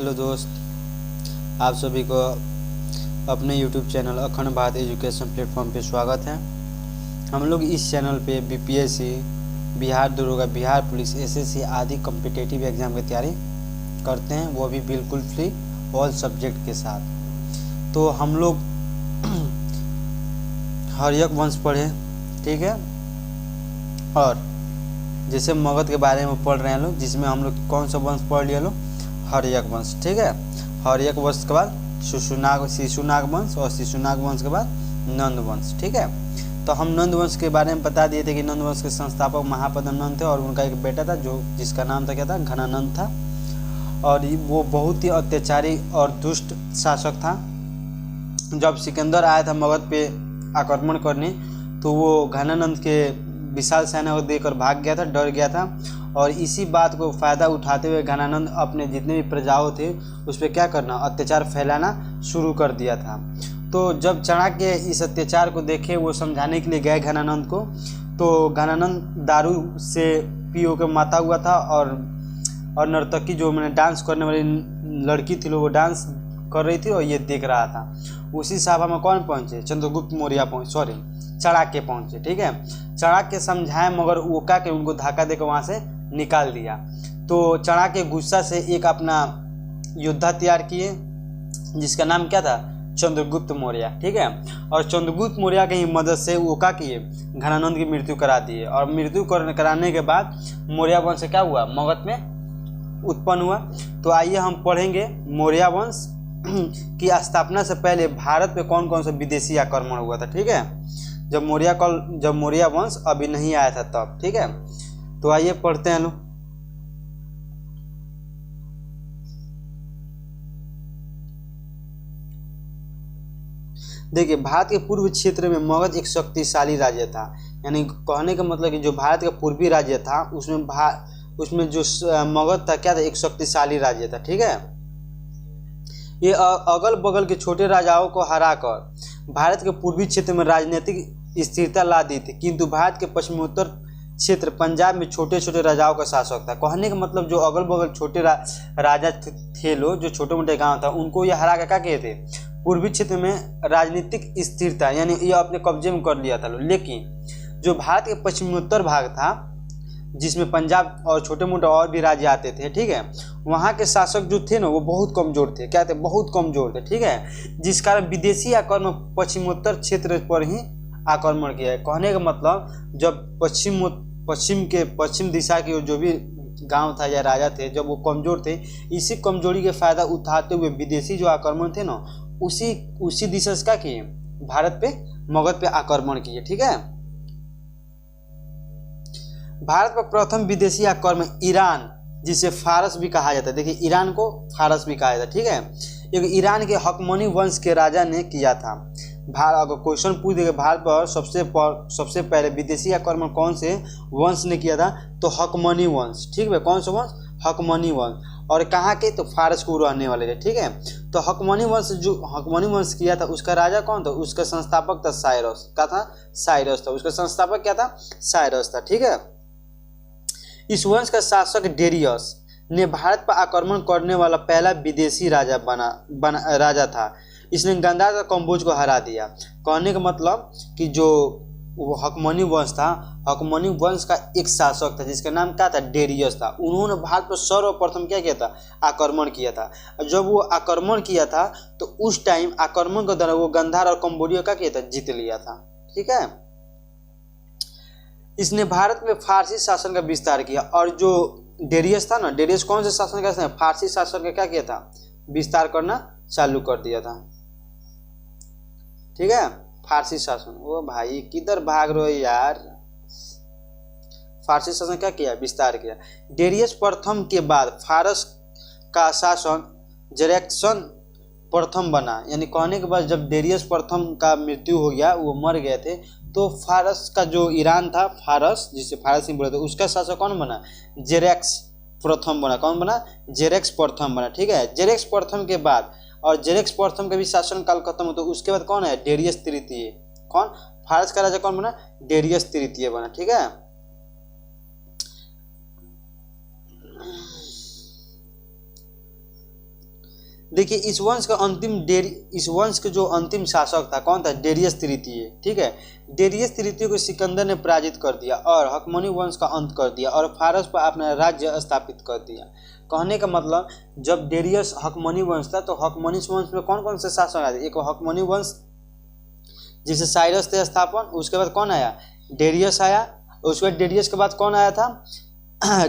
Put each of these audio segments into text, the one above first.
Hello दोस्त, आप सभी को अपने यूट्यूब चैनल अखंड भारत एजुकेशन प्लेटफॉर्म पे स्वागत है। हम लोग इस चैनल पे बीपीएससी, बिहार दरोगा, बिहार पुलिस, एसएससी आदि कॉम्पिटिटिव एग्ज़ाम की तैयारी करते हैं, वो भी बिल्कुल फ्री ऑल सब्जेक्ट के साथ। तो हम लोग हर्यक वंश पढ़े, ठीक है, और जैसे मगध के बारे में पढ़ रहे हैं लोग, जिसमें हम लोग कौन सा वंश पढ़ लिया लोग, हर्यक वंश, ठीक है। हर्यक वंश के बाद शिशुनाग वंश और शिशुनाग वंश के बाद नंद वंश, ठीक है। तो हम नंद वंश के बारे में बता दिए थे कि नंद वंश के संस्थापक महापद्म नंद थे और उनका एक बेटा था जो जिसका नाम था क्या था, घनानंद था। और वो बहुत ही अत्याचारी और दुष्ट शासक था। जब सिकंदर आया था मगध पे आक्रमण करने, तो वो घनानंद के विशाल सेना को देकर भाग गया था, डर गया था। और इसी बात को फ़ायदा उठाते हुए घनानंद अपने जितने भी प्रजाओं थे उस पर क्या करना, अत्याचार फैलाना शुरू कर दिया था। तो जब चाणक्य इस अत्याचार को देखे, वो समझाने के लिए गए घनानंद को, तो घनानंद दारू से पी के माता हुआ था और नर्तकी जो मैंने डांस करने वाली लड़की थी वो डांस कर रही थी और ये देख रहा था। उसी सभा में कौन पहुंचे, चंद्रगुप्त मौर्य चाणक्य पहुंचे, ठीक है। चाणक्य समझाए मगर वो क्या कि उनको धक्का देकर वहां से निकाल दिया। तो चाणक्य गुस्सा से एक अपना योद्धा तैयार किए जिसका नाम क्या था, चंद्रगुप्त मौर्य, ठीक है। और चंद्रगुप्त मौर्य की ही मदद से वो क्या किए, घनानंद की मृत्यु करा दिए। और मृत्यु कराने के बाद मौर्य वंश क्या हुआ, मगध में उत्पन्न हुआ। तो आइए हम पढ़ेंगे मौर्य वंश की स्थापना से पहले भारत पे कौन कौन सा विदेशी आक्रमण हुआ था, ठीक है। जब मौर्य वंश अभी नहीं आया था तब, ठीक है। तो आइए पढ़ते हैं लोग। देखिए, भारत के पूर्व क्षेत्र में मगध एक शक्तिशाली राज्य था। यानी कहने का मतलब कि जो भारत का पूर्वी राज्य था उसमें जो मगध था क्या था, एक शक्तिशाली राज्य था, ठीक है। ये अगल बगल के छोटे राजाओं को हराकर भारत के पूर्वी क्षेत्र में राजनीतिक स्थिरता ला दी थी, किंतु भारत के पश्चिमोत्तर क्षेत्र पंजाब में छोटे छोटे राजाओं का शासक था। कहने का मतलब जो अगल बगल छोटे राजा थे लोग, जो छोटे मोटे गांव था, उनको ये हरा के क्या किए थे, पूर्वी क्षेत्र में राजनीतिक स्थिरता यानी ये अपने कब्जे में कर लिया था लोग। लेकिन जो भारत के पश्चिमोत्तर भाग था जिसमें पंजाब और छोटे मोटे और भी राज्य आते थे, ठीक है, वहाँ के शासक जो थे ना वो बहुत कमजोर थे, क्या थे, बहुत कमजोर थे, ठीक है। जिस कारण विदेशी आक्रमण पश्चिमोत्तर क्षेत्र पर ही आक्रमण किया है। कहने का मतलब जब पश्चिम दिशा के जो भी गांव था या राजा थे, जब वो कमजोर थे, इसी कमजोरी के फायदा उठाते हुए विदेशी जो आक्रमण थे ना उसी दिशा से क्या किए, भारत पे मगध पे आक्रमण किए, ठीक है। भारत पर प्रथम विदेशी आक्रमण ईरान, जिसे फारस भी कहा जाता है, देखिए ईरान को फारस भी कहा जाता है, ठीक है। एक ईरान के हकमनी वंश के राजा ने किया था। अगर क्वेश्चन पूछ देगा भारत पर सबसे पहले विदेशी आक्रमण कौन से वंश ने किया था, तो हकमनी वंश, ठीक है। कौन सा वंश, हकमनी वंश। और कहाँ के, तो फारस को रहने वाले थे, ठीक है। तो हकमनी वंश किया था, उसका राजा कौन था, उसका संस्थापक था साइरस, क्या था, साइरस था। उसका संस्थापक क्या था, साइरस था, ठीक है। इस वंश का शासक डेरियस ने भारत पर आक्रमण करने वाला पहला विदेशी राजा था। इसने गांधार का कंबोज को हरा दिया। कहने का मतलब कि जो वो हकमनी वंश था, हकमनी वंश का एक शासक था जिसका नाम क्या था, डेरियस था। उन्होंने भारत पर सर्वप्रथम क्या किया था, आक्रमण किया था। जब वो आक्रमण किया था तो उस टाइम आक्रमण के दौरान वो गांधार और कंबोडिया का किया था, जीत लिया था, ठीक है। इसने भारत में फारसी शासन का विस्तार किया। और जो डेरियस था ना, डेरियस कौन से शासन का, फारसी शासन का क्या किया था, विस्तार करना चालू कर दिया था, ठीक है। फारसी शासन, ओ भाई किधर भाग रहे हो यार, फारसी शासन क्या किया, विस्तार किया। डेरियस प्रथम के बाद फारस का शासन जरेक्सन प्रथम बना। यानी कहने के बाद जब डेरियस प्रथम का मृत्यु हो गया, वो मर गए थे, तो फारस का जो ईरान था, फारस जिसे फारस ही बोलते, उसका शासक कौन बना, जेरेक्स प्रथम बना। कौन बना, जेरेक्स प्रथम बना, ठीक है। जेरेक्स प्रथम के बाद, और जेरेक्स प्रथम का भी शासन काल खत्म हो, तो उसके बाद कौन है, डेरियस तृतीय। कौन, फारस का राजा कौन बना, डेरियस तृतीय बना, ठीक है। देखिए इस वंश के जो अंतिम शासक था कौन था, डेरियस तृतीय। ठीक है, डेरियस तृतीय को सिकंदर ने पराजित कर दिया और हकमनी वंश का अंत कर दिया और फारस पर अपना राज्य स्थापित कर दिया। कहने का मतलब जब डेरियस हकमनी वंश था तो हकमनी वंश में कौन कौन से शासक आए थे, एक हकमनी वंश जिसे साइरस थे स्थापन, उसके बाद कौन आया, डेरियस आया, उसके बाद डेरियस के बाद कौन आया था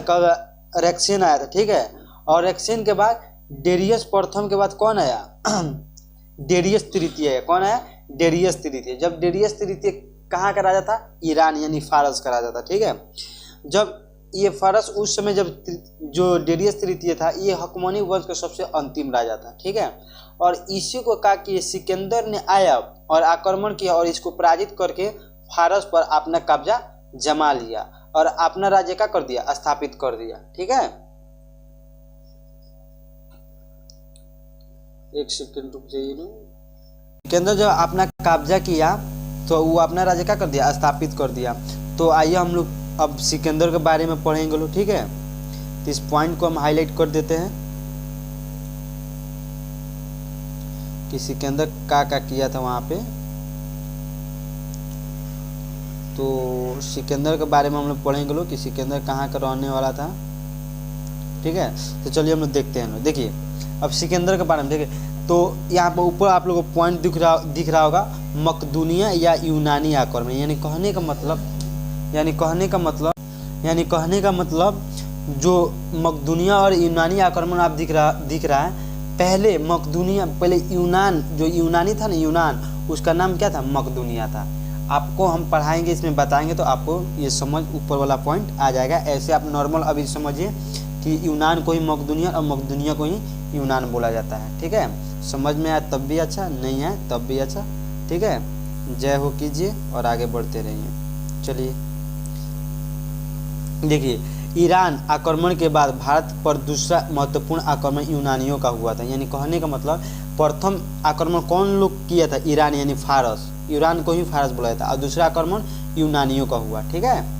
कब, रेक्सिन आया था। ठीक है, और रेक्सिन के बाद डेरियस प्रथम के बाद कौन आया डेरियस तृतीय। कौन आया, डेरियस तृतीय। जब डेरियस तृतीय कहाँ का राजा था, ईरान यानी फारस का राजा था। ठीक है, जब ये फारस उस समय जब जो डेरियस तृतीय था ये हकमनी वंश का सबसे अंतिम राजा था। ठीक है, और इसी को कहा कि सिकंदर ने आया और आक्रमण किया और इसको पराजित करके फारस पर अपना कब्जा जमा लिया और अपना राज्य का कर दिया, स्थापित कर दिया। ठीक है, एक सेकंड रुक जाइए ना। सिकंदर जब अपना कब्जा किया तो वो अपना राज्य का कर दिया, स्थापित कर दिया। तो आइए हम लोग अब सिकंदर के बारे में पढ़ेंगे लोग। ठीक है, तो इस पॉइंट को हम हाईलाइट कर देते हैं कि सिकंदर क्या किया था वहाँ पे। तो सिकंदर के बारे में हम लोग पढ़ेंगे लोग कि सिकंदर कहाँ का रहने वाला था। ठीक है, तो चलिए हम लोग देखते हैं। देखिए अब सिकंदर के बारे में देखिए, तो यहाँ पर ऊपर आप लोगों को पॉइंट दिख रहा होगा, मकदूनिया या यूनानी आक्रमण। यानी कहने का मतलब जो मकदूनिया और यूनानी आक्रमण आप दिख रहा है। पहले मकदूनिया, पहले यूनान, जो यूनानी था ना, यूनान, उसका नाम क्या था, मकदूनिया था। आपको हम पढ़ाएंगे, इसमें बताएंगे तो आपको ये समझ ऊपर वाला पॉइंट आ जाएगा। ऐसे आप नॉर्मल अभी समझिए कि यूनान को ही मकदूनिया और मकदूनिया को ही यूनान बोला जाता है। ठीक है, समझ में आया तब भी अच्छा, नहीं आया तब भी अच्छा। ठीक है, जय हो कीजिए और आगे बढ़ते रहिए। चलिए देखिए, ईरान आक्रमण के बाद भारत पर दूसरा महत्वपूर्ण आक्रमण यूनानियों का हुआ था। यानी कहने का मतलब प्रथम आक्रमण कौन लोग किया था, ईरान यानी फारस, ईरान को ही फारस बोला जाता, और दूसरा आक्रमण यूनानियों का हुआ। ठीक है,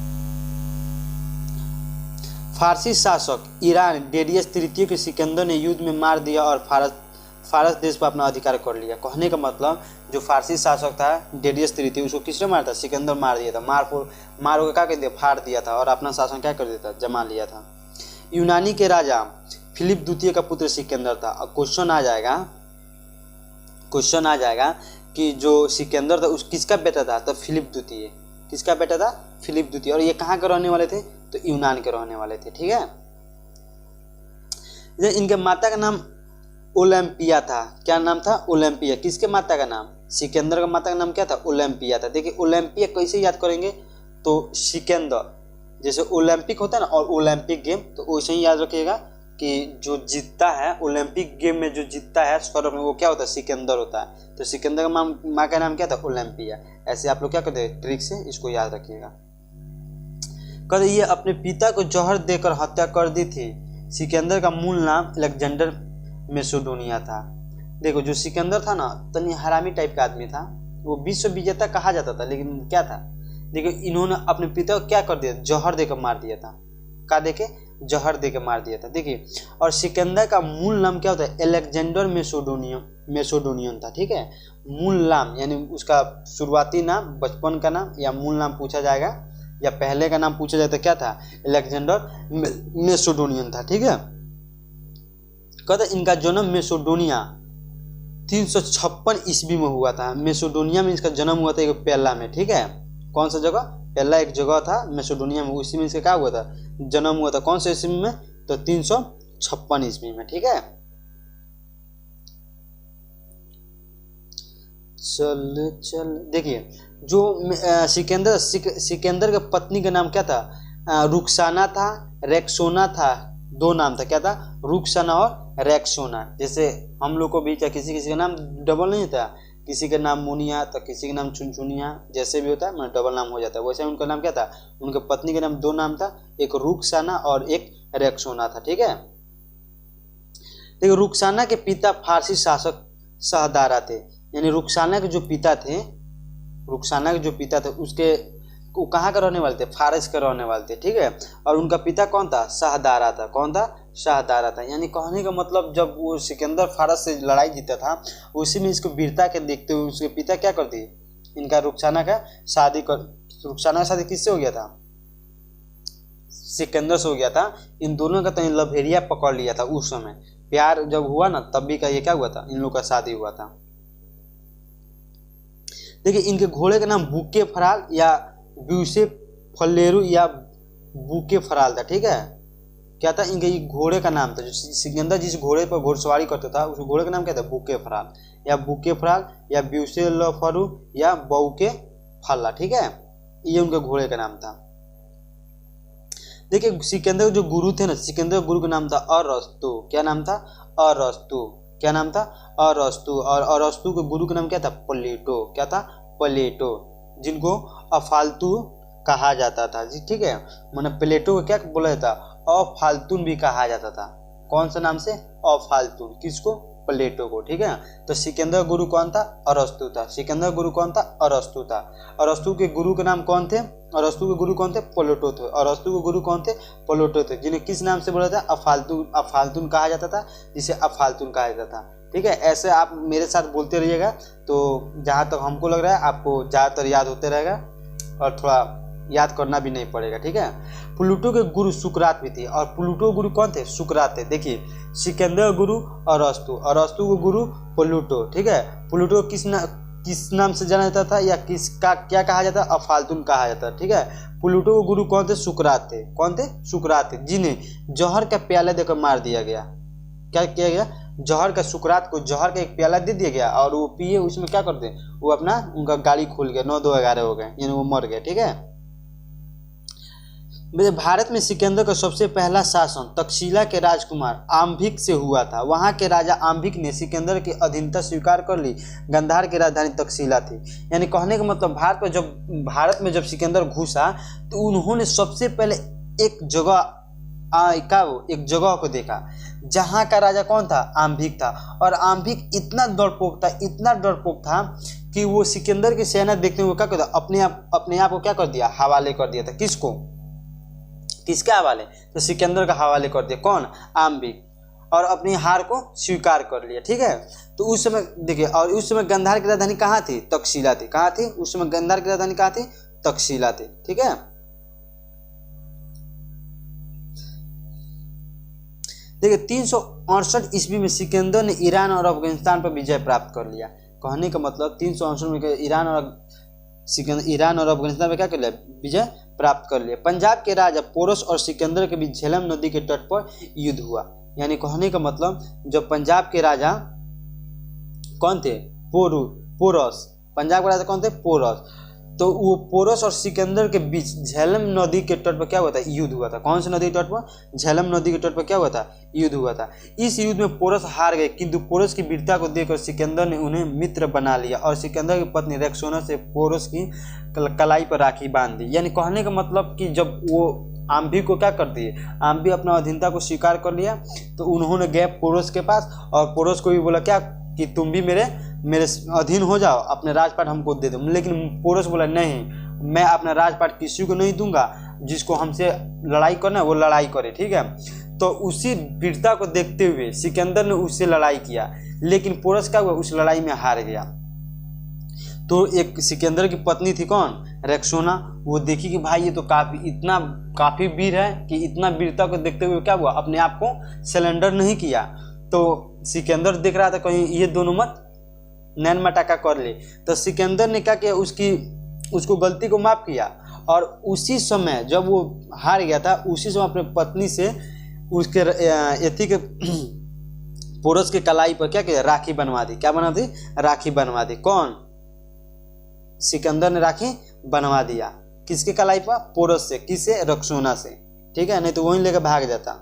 फारसी शासक ईरान डेरियस तृतीय को सिकंदर ने युद्ध में मार दिया और फारस देश पर अपना अधिकार कर लिया। कहने का मतलब जो फारसी शासक था डेरियस तृतीय, उसको किसने मारा था, सिकंदर मार दिया था। मार होकर क्या कर दिया, फाड़ दिया था और अपना शासन क्या कर दिया था, जमा लिया था। यूनानी के राजा फिलिप द्वितीय का पुत्र सिकंदर था। और क्वेश्चन आ जाएगा कि जो सिकंदर था उस किसका बेटा था, तो फिलिप द्वितीय। किसका बेटा था, फिलिप द्वितीय। और ये कहाँ के रहने वाले थे, तो यूनान के रहने वाले थे। ठीक है, इनके माता का नाम ओलंपिया था। क्या नाम था, ओलंपिया। किसके माता का नाम, सिकंदर का माता का नाम क्या था, ओलंपिया था। देखिए ओलंपिया कैसे याद करेंगे, तो सिकंदर, जैसे ओलंपिक होता है ना और ओलंपिक गेम, तो वैसे ही याद रखिएगा कि जो जीतता है ओलंपिक गेम में, जो जीतता है स्वर्ण में, वो क्या होता है, सिकंदर होता है। तो सिकंदर का माँ का नाम क्या था, ओलंपिया। ऐसे आप लोग क्या करते हैं, ट्रिक से इसको याद रखिएगा। कहते ये अपने पिता को जहर देकर हत्या कर दी थी। सिकंदर का मूल नाम अलेक्जेंडर मैसेडोनिया था। देखो जो सिकंदर था ना, तनी हरामी टाइप का आदमी था, वो विश्व विजेता कहा जाता था, लेकिन क्या था, देखो इन्होंने अपने पिता को क्या कर दिया, जहर देकर मार दिया था। क्या देके, जहर देकर मार दिया था। देखिए, और सिकंदर का मूल नाम क्या होता है, अलेक्जेंडर मैसेडोनियन था। ठीक है, मूल नाम यानी उसका शुरुआती नाम, बचपन का नाम या मूल नाम पूछा जाएगा या पहले का नाम पूछा जाए तो क्या था, अलेक्जेंडर मैसेडोनियन था। ठीक है, कहते इनका जन्म मैसेडोनिया 356 ईस्वी में हुआ था। मैसेडोनिया में इसका जन्म हुआ था, एक पेला में। ठीक है, कौन सा जगह, पेला एक जगह था मैसेडोनिया में, उसी में इसका क्या हुआ था, जन्म हुआ था। कौन से ईस्वी में, तो 356 ईस्वी में। ठीक है, चल देखिए, जो सिकंदर के पत्नी का नाम क्या था, रुखसाना था, रेक्सोना था। दो नाम था, क्या था, रुखसाना और रेक्सोना। जैसे हम लोग को भी क्या किसी का नाम डबल नहीं था, किसी का नाम मुनिया तो किसी का नाम चुनचुनिया, जैसे भी होता है मतलब डबल नाम हो जाता है। वैसे उनका नाम क्या था, उनके पत्नी का नाम दो नाम था, एक रुखसाना और एक रेक्सोना था। ठीक है, देखिए रुखसाना के पिता फारसी शासक शाहदारा थे। यानी रुखसाना के जो पिता थे उसके वो कहाँ का रहने वाले थे, फारस के रहने वाले थे। ठीक है, और उनका पिता कौन था, शाहदारा था। कौन था, शाहदारा था। यानी कहने का मतलब जब वो सिकंदर फारस से लड़ाई जीता था, उसी में इसको वीरता के देखते हुए उसके पिता क्या कर दिए, इनका रुखसाना का शादी किससे हो गया था, सिकंदर से हो गया था। इन दोनों का तो लभेरिया पकड़ लिया था उस समय, प्यार जब हुआ ना तब भी का ये क्या हुआ था, इन लोग का शादी हुआ था। देखिए इनके घोड़े का नाम बुके फराल या ब्यूसे फलेरू या बुके फराल था। ठीक है, क्या था, इनके घोड़े का नाम था, जो सिकंदर जिस घोड़े पर घोड़सवारी करता था उस घोड़े का नाम क्या था, बुके फराल या ब्यूसे लफरू या बउके फल्ला। ठीक है, ये उनके घोड़े का नाम था। देखिए सिकंदर जो गुरु थे ना, सिकंदर गुरु का नाम था अरस्तु। क्या नाम था, अरस्तु। क्या नाम था, अरस्तु। और अरस्तु के गुरु का नाम क्या था, प्लेटो। क्या था, प्लेटो, जिनको अफालतू कहा जाता था जी। ठीक है, मैंने प्लेटो को क्या बोला जाता, अफालतून भी कहा जाता था। कौन सा नाम से, अफालतून। किसको, प्लेटो को। ठीक है, तो सिकंदर गुरु कौन था, अरस्तु था। सिकंदर गुरु कौन था, अरस्तु था। अरस्तु के गुरु के नाम कौन थे, अरस्तु के गुरु कौन थे, प्लेटो थे। अरस्तु के गुरु कौन थे, प्लेटो थे, जिन्हें किस नाम से बोला था, अफालतून कहा जाता था, जिसे अफालतून कहा जाता था। ठीक है, ऐसे आप मेरे साथ बोलते रहिएगा तो जहाँ तक हमको लग रहा है आपको ज़्यादातर याद होते रहेगा और थोड़ा याद करना भी नहीं पड़ेगा। ठीक है, प्लूटो के गुरु सुकरात भी थे, और प्लूटो गुरु कौन थे, सुकरात थे। देखिए सिकंदर गुरु अरस्तु, अरस्तु को गुरु प्लूटो। ठीक है, प्लूटो किस नाम से जाना जाता था या किसका क्या कहा जाता, अफालतून कहा जाता। ठीक है, प्लूटो के गुरु कौन थे, सुकरात थे। कौन थे, सुकरात थे, जिन्हें जौहर का प्याला देकर मार दिया गया। क्या किया गया, जौहर का, सुकरात को जौहर का एक प्याला दे दिया गया और वो पिए, उसमें क्या करते, वो अपना उनका गाड़ी खुल गया, 9-2-11 हो गए, यानी वो मर गए। ठीक है, भारत में सिकंदर का सबसे पहला शासन तक्षशिला के राजकुमार आम्भिक से हुआ था। वहां के राजा आम्भिक ने सिकंदर की अधीनता स्वीकार कर ली। गांधार की राजधानी तक्षशिला थी। यानी कहने का मतलब भारत में जब सिकंदर घुसा तो उन्होंने सबसे पहले एक जगह को देखा जहां का राजा कौन था, आम्भिक था। और आम्भिक इतना डरपोक था कि वो सिकंदर की सेना देखते हुए क्या करता, अपने आप को क्या कर दिया, हवाले कर दिया था। किसके हवाले, तो सिकंदर का हवाले कर दिया। कौन, आम्भिक, और अपनी हार को स्वीकार कर लिया। ठीक है, तो उस समय देखिए, और उस समय गांधार की राजधानी कहाँ थी, तक्षशिला थी। कहाँ थी उस समय गांधार की राजधानी, कहाँ थी, तक्षशिला थी। ठीक है, देखिए 368 ईस्वी में सिकंदर ने ईरान और अफगानिस्तान पर विजय प्राप्त कर लिया। कहने का मतलब 368 में ईरान और अफगानिस्तान पर क्या कर लिया, विजय प्राप्त कर लिया। पंजाब के राजा पोरस और सिकंदर के बीच झेलम नदी के तट पर युद्ध हुआ। यानी कहने का मतलब जब पंजाब के राजा कौन थे, पोरस, पंजाब के राजा कौन थे, पोरस, तो वो पोरस और सिकंदर के बीच झेलम नदी के तट पर क्या हुआ था, युद्ध हुआ था। कौन सी नदी के तट पर, झेलम नदी के तट पर क्या हुआ था, युद्ध हुआ था। इस युद्ध में पोरस हार गए, किंतु पोरस की वीरता को देखकर सिकंदर ने उन्हें मित्र बना लिया और सिकंदर की पत्नी रेक्सोना से पोरस की कलाई पर राखी बांध दी। यानी कहने का मतलब कि जब वो आम्भी को क्या कर दिए, आम्भी अपना अधीनता को स्वीकार कर लिया, तो उन्होंने गए पोरस के पास और पोरस को भी बोला क्या कि तुम भी मेरे अधीन हो जाओ, अपने राजपाट हमको दे दो। लेकिन पोरस बोला नहीं, मैं अपना राजपाट किसी को नहीं दूंगा, जिसको हमसे लड़ाई करना है वो लड़ाई करे। ठीक है, तो उसी वीरता को देखते हुए सिकंदर ने उससे लड़ाई किया, लेकिन पोरस क्या हुआ, उस लड़ाई में हार गया। तो एक सिकंदर की पत्नी थी कौन, रेक्सोना, वो देखी कि भाई ये तो काफी वीर है, कि इतना वीरता को देखते हुए क्या हुआ, अपने आप को सरेंडर नहीं किया। तो सिकंदर देख रहा था कहीं ये दोनों मत नैन मटाका कर ले, तो सिकंदर ने क्या किया, उसको गलती को माफ किया। और उसी समय जब वो हार गया था, उसी समय अपने पत्नी से उसके एथी के पोरस के कलाई पर क्या किया, राखी बनवा दी। क्या बना दी, राखी बनवा दी। कौन, सिकंदर ने राखी बनवा दिया, किसके कलाई पर, पोरस से। किससे, रेक्सोना से। ठीक है, नहीं तो वहीं लेकर भाग जाता,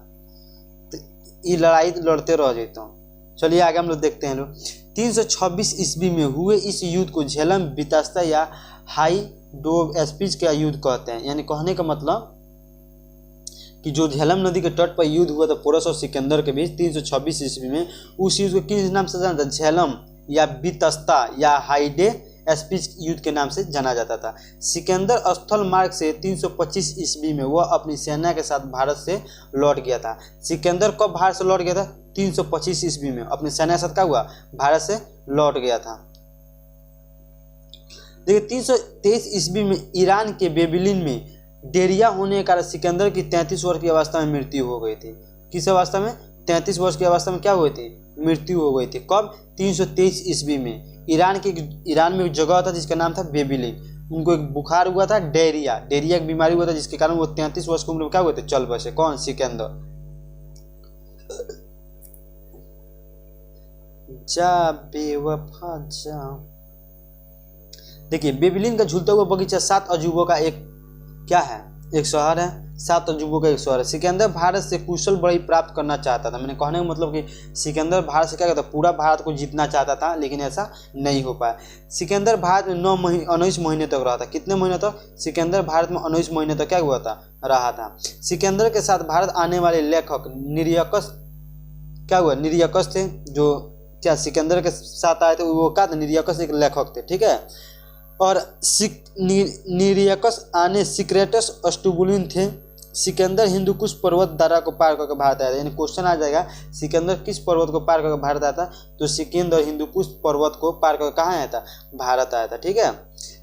तो ये लड़ाई लड़ते रह जाते। चलिए आगे हम लोग देखते हैं लोग। 326 ईस्वी में हुए इस युद्ध को झेलम बितास्ता या हाई डोब स्पीच का युद्ध कहते हैं। यानी कहने का मतलब कि जो झेलम नदी के तट पर युद्ध हुआ था पोरस और सिकंदर के बीच 326 ईस्वी में, उस युद्ध को किस नाम से जाना था, झेलम या बितस्ता या हाइडे स्पीच युद्ध के नाम से जाना जाता था। सिकंदर स्थल मार्ग से 325 ईस्वी में वह अपनी सेना के साथ भारत से लौट गया था। सिकंदर कब भारत से लौट गया था? 325 ईस्वी में अपनी सेना के साथ क्या हुआ? भारत से लौट गया था। देखिए 323 ईस्वी में ईरान के बेबिलिन में डेरिया होने के कारण सिकंदर की 33 वर्ष की अवस्था में मृत्यु हो गई थी। किस अवस्था में? 33 वर्ष की अवस्था में क्या हुई थी? मृत्यु हो गई थी। कब? 323 ईस्वी में। ईरान में एक जगह था जिसका नाम था बेबिलिन। उनको एक बुखार हुआ था, डेरिया की बीमारी हुआ था, जिसके कारण वो 33 वर्ष की उम्र में क्या हुए थे? चल बसे। कौन? सिकंदर। जा बेवफा जा। देखिए बेबिलिन का झूलता हुआ बगीचा 7 अजूबों का एक क्या है? एक शहर है। 7 अजूबों का एक शहर है। सिकंदर भारत से कुशल बढ़ई प्राप्त करना चाहता था। मैंने कहने का मतलब कि सिकंदर भारत से क्या कहता? पूरा भारत को जीतना चाहता था, लेकिन ऐसा नहीं हो पाया। सिकंदर भारत में 19 महीने तक रहा था। कितने महीने तक? सिकंदर भारत में 19 महीने तक क्या हुआ था? रहा था। सिकंदर के साथ भारत आने वाले लेखक निरियकस क्या हुआ? निरियकस थे। जो क्या सिकंदर के साथ आए थे वो क्या थे? निरियकस एक लेखक थे। ठीक है। और निरियकस आने सिक्रेटस अस्टुबुलिन थे। सिकंदर हिंदुकुश पर्वत द्वारा को पार करके भारत आया था। यानी क्वेश्चन आ जाएगा सिकंदर किस पर्वत को पार करके भारत आया था? तो सिकंदर हिंदुकुश पर्वत को पार करके कहाँ आया था? भारत आया था। ठीक है।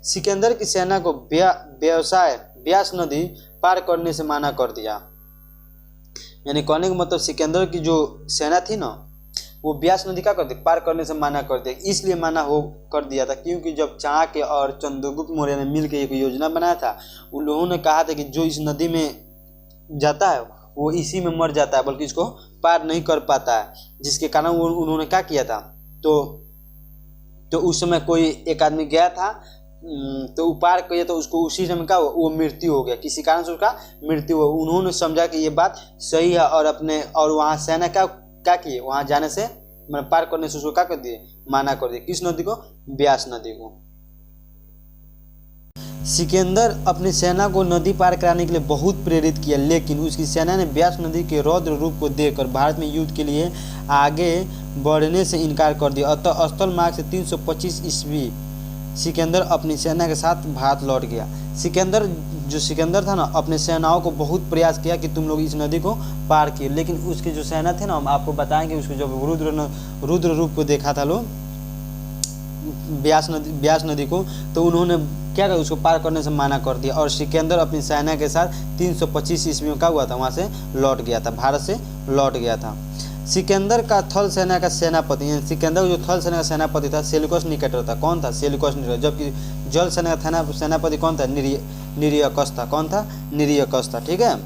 सिकंदर की सेना को ब्यास नदी पार करने से मना कर दिया। यानी कहने का मतलब सिकंदर की जो सेना थी ना, वो ब्यास नदी का कर दी? पार करने से मना कर दिया। इसलिए मना हो कर दिया था क्योंकि जब चाणक्य और चंद्रगुप्त मौर्य ने मिलकर एक योजना बनाया था, उन लोगों ने कहा था कि जो इस नदी में जाता है वो इसी में मर जाता है, बल्कि इसको पार नहीं कर पाता है। जिसके कारण उन्होंने क्या किया था? तो उस समय कोई एक आदमी गया था, तो वो पार किया तो उसको उसी समय का वो मृत्यु हो गया। किसी कारण से उसका मृत्यु हो। उन्होंने समझा कि ये बात सही है और वहाँ सेना क्या किए? वहाँ जाने से मतलब पार करने से उसको क्या कर दिए? माना कर दिए। किस नदी को? ब्यास नदी को। सिकंदर अपनी सेना को नदी पार कराने के लिए बहुत प्रेरित किया, लेकिन उसकी सेना ने ब्यास नदी के रौद्र रूप को देखकर भारत में युद्ध के लिए आगे बढ़ने से इनकार कर दिया। अतः स्थल मार्ग से 325 ईस्वी सिकंदर अपनी सेना के साथ भारत लौट गया। सिकंदर था ना, अपने सेनाओं को बहुत प्रयास किया कि तुम लोग इस नदी को पार किए, लेकिन उसकी जो सेना थे ना, हम आपको बताएंगे, उसको जब रुद्र रूप को देखा था लोग ब्यास नदी को, तो उन्होंने क्या किया? उसको पार करने से मना कर दिया। और सिकंदर अपनी सेना के साथ 325 ईस्वी में क्या हुआ था? वहाँ से लौट गया था, भारत से लौट गया था। सिकंदर का थल सेना का सेनापति, यानी सिकंदर जो थल सेना का सेनापति था सेल्यूकस निकेटर था। कौन था? Seleucus Nicator. जबकि जल सेना का सेनापति कौन था? निरियकस था। कौन था? निरियकस था। ठीक है।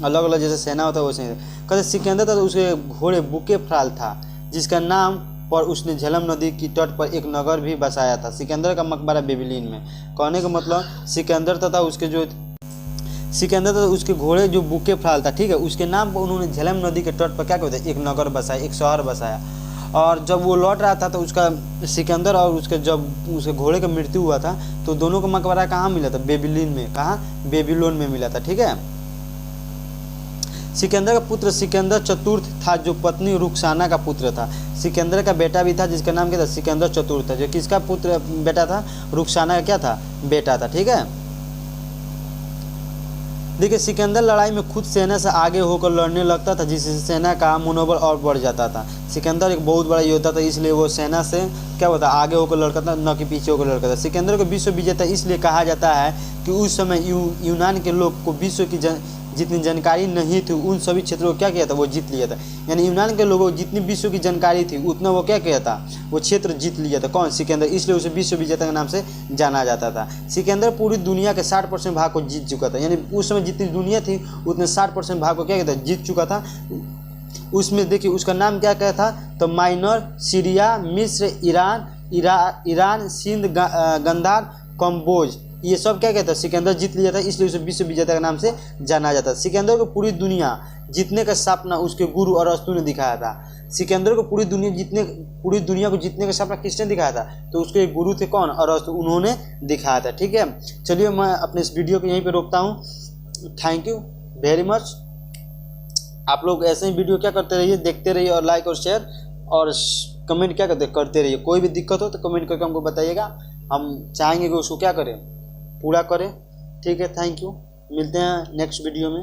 अलग अलग जैसे सेना होता है वैसे कहते सिकंदर था। तो उसके घोड़े बुके फ्राल था, जिसका नाम पर उसने झेलम नदी की तट पर एक नगर भी बसाया था। सिकंदर का मकबरा बेबिलिन में। कहने का मतलब सिकंदर तथा उसके घोड़े जो बुके फ्राल था, ठीक है, उसके नाम पर उन्होंने झेलम नदी के तट पर क्या कहते हैं? एक नगर बसाया, एक शहर बसाया। और जब वो लौट रहा था तो उसका सिकंदर और उसके घोड़े का मृत्यु हुआ था, तो दोनों का मकबरा कहाँ मिला था? बेबिलिन में। कहाँ? बेबीलोन में मिला था। ठीक है। सिकंदर का पुत्र सिकंदर चतुर्थ था, जो पत्नी रुखसाना का पुत्र था। सिकंदर का बेटा भी था जिसका नाम क्या था? सिकंदर चतुर्थ था, जो किसका पुत्र बेटा था? रुखसाना का क्या था? बेटा था। ठीक है। देखिए सिकंदर लड़ाई में खुद सेना से आगे होकर लड़ने लगता था, जिससे सेना का मनोबल और बढ़ जाता था। सिकंदर एक बहुत बड़ा योद्धा था, इसलिए वो सेना से क्या होता? आगे होकर लड़ता था, न कि पीछे होकर लड़ता था। सिकंदर को विश्व विजेता इसलिए कहा जाता है कि उस समय यूनान के लोग को विश्व की जितनी जानकारी नहीं थी, उन सभी क्षेत्रों को क्या किया था? वो जीत लिया था। यानी यूनान के लोगों को जितनी विश्व की जानकारी थी उतना वो क्या किया था? वो क्षेत्र जीत लिया था। कौन? सिकंदर। इसलिए उसे विश्व विजेता के नाम से जाना जाता था। सिकंदर पूरी दुनिया के 60% भाग को जीत चुका था। यानी उस समय जितनी दुनिया थी उतने 60% भाग को क्या कहता? जीत चुका था। उसमें देखिए उसका नाम क्या क्या था? तो माइनर, सीरिया, मिस्र, ईरान, सिंध, गंधार, कम्बोज, ये सब क्या कहता है? सिकंदर जीत लिया था, इसलिए उसे विश्व विजेता के नाम से जाना जाता है। सिकंदर को पूरी दुनिया जीतने का सपना उसके गुरु अरस्तु ने दिखाया था। सिकंदर को पूरी दुनिया को जीतने का सपना किसने दिखाया था? तो उसके गुरु थे कौन? अरस्तु। उन्होंने दिखाया था। ठीक है। चलिए मैं अपने इस वीडियो को यहीं पे रोकता हूँ। Thank you very much. आप लोग ऐसे ही वीडियो क्या करते रहिए, देखते रहिए और लाइक और शेयर और कमेंट क्या करते रहिए। कोई भी दिक्कत हो तो कमेंट करके हमको बताइएगा, हम चाहेंगे कि उसको क्या करें, पूरा करें। ठीक है, थैंक यू, मिलते हैं नेक्स्ट वीडियो में।